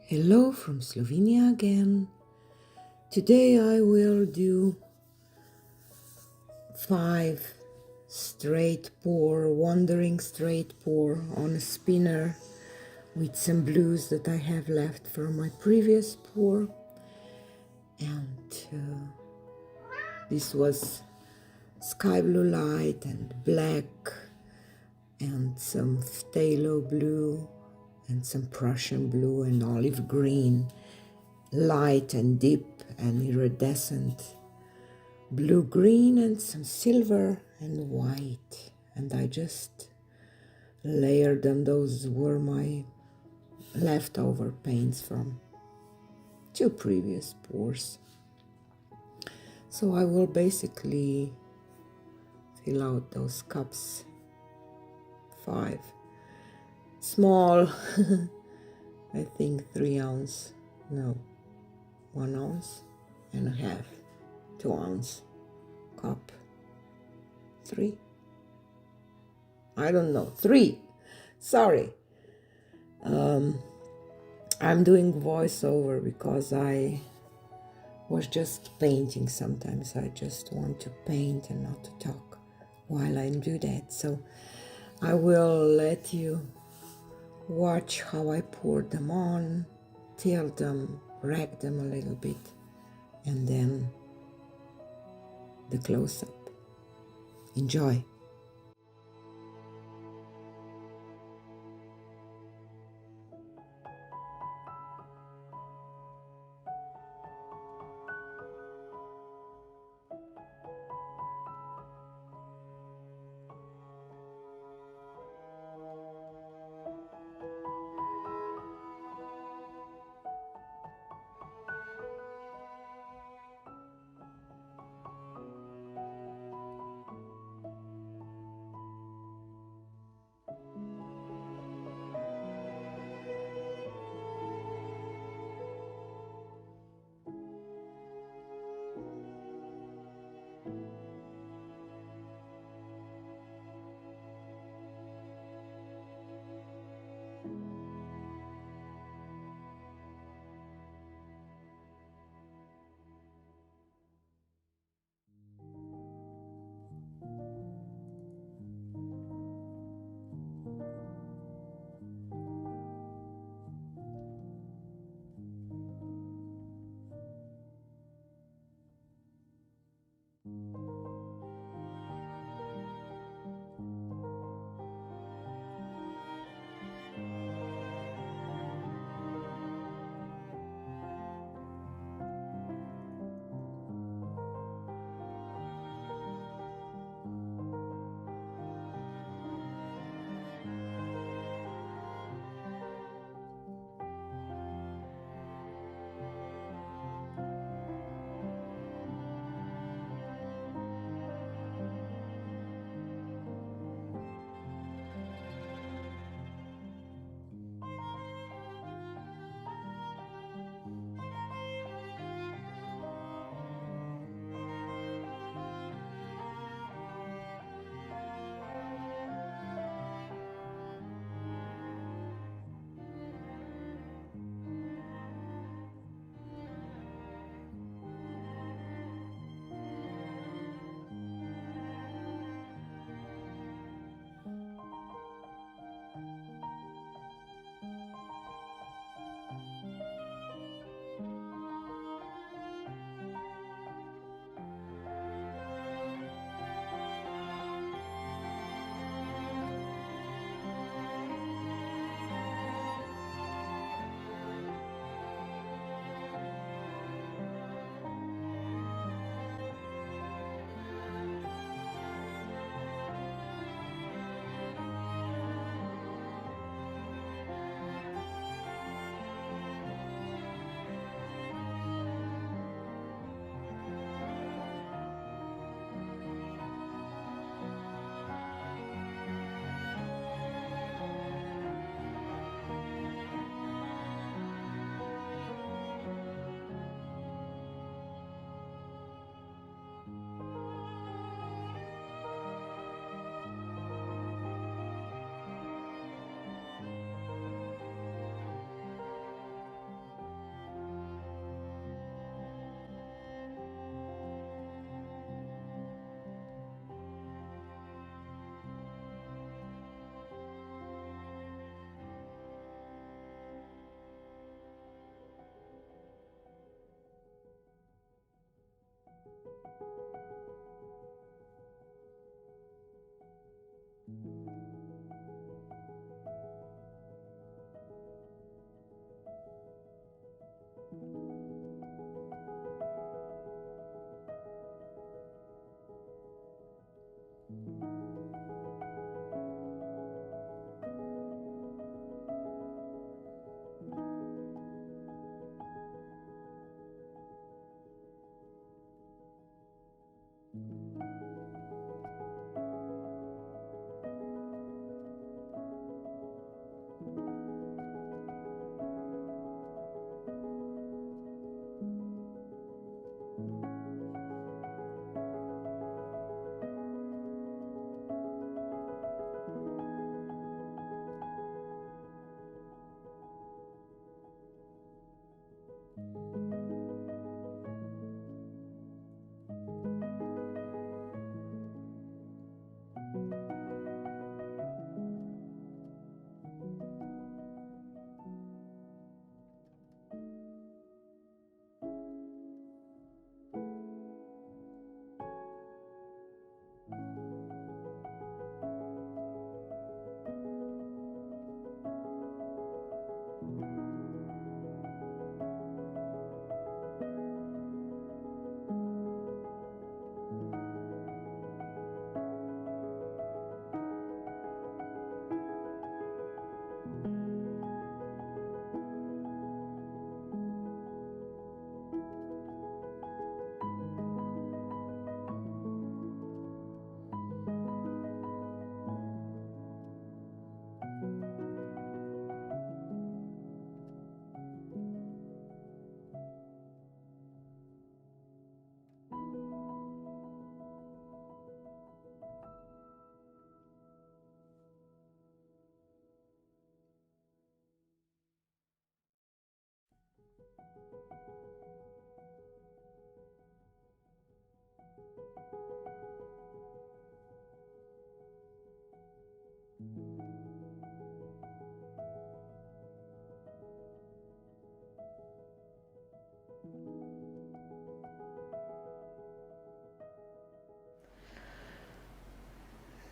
Hello from Slovenia again. Today I will do 5 straight pour, wandering straight pour on a spinner with some blues that I have left from my previous pour. And this was sky blue light and black and some phthalo blue and some Prussian blue and olive green, light and deep and iridescent blue-green and some silver and white. And I just layered them. Those were my leftover paints from 2 previous pours. So I will basically fill out those cups, 5 small, I think 3 ounce, no, 1 ounce and a half, 2 ounce cup, 3, I don't know, 3, sorry. I'm doing voiceover because I was just painting. Sometimes I just want to paint and not to talk while I do that. So I will let you watch how I pour them on, tilt them, rag them a little bit, and then the close-up. Enjoy.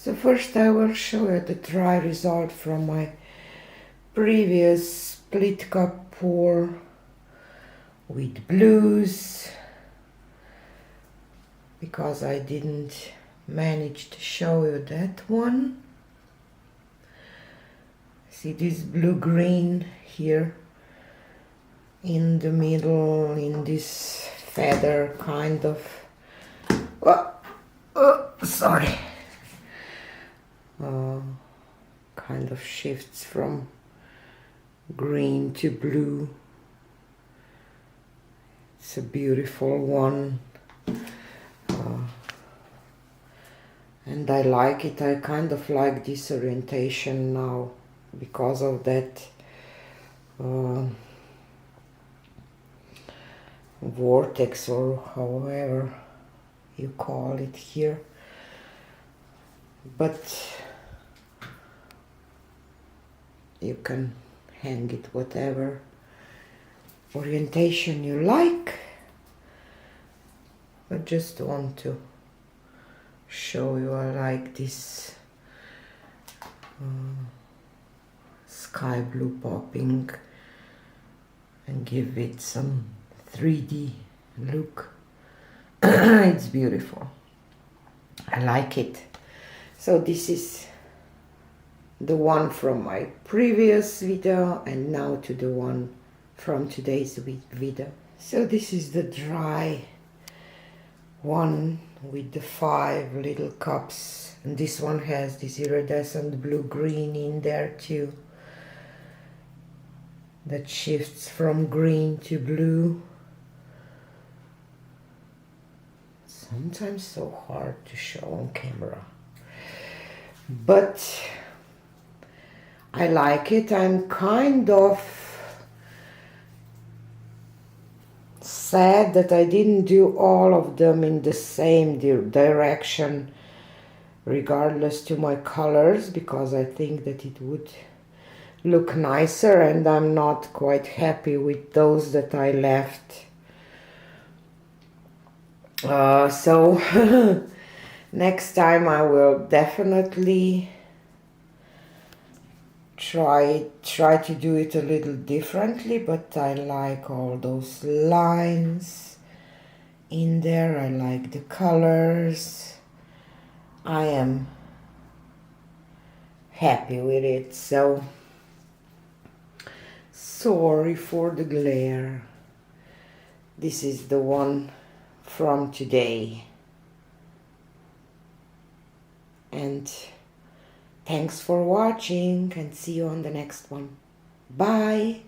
So first I will show you the dry result from my previous split cup pour with blues, because I didn't manage to show you that one. See this blue-green here in the middle, in this feather kind of, sorry, kind of shifts from green to blue. It's a beautiful one, and I like it. I kind of like this orientation now because of that vortex, or however you call it here. But you can hang it whatever orientation you like. I just want to show you I like this sky blue popping and give it some 3D look. It's beautiful. I like it. So this is the one from my previous video, and now to the one from today's video. So this is the dry one with the 5 little cups, and this one has this iridescent blue-green in there too, that shifts from green to blue. Sometimes so hard to show on camera, but I like it. I'm kind of sad that I didn't do all of them in the same direction regardless to my colors, because I think that it would look nicer, and I'm not quite happy with those that I left. So next time I will definitely try to do it a little differently, but I like all those lines in there. I like the colors. I am happy with it. So sorry for the glare. This is the one from today, and thanks for watching, and see you on the next one. Bye.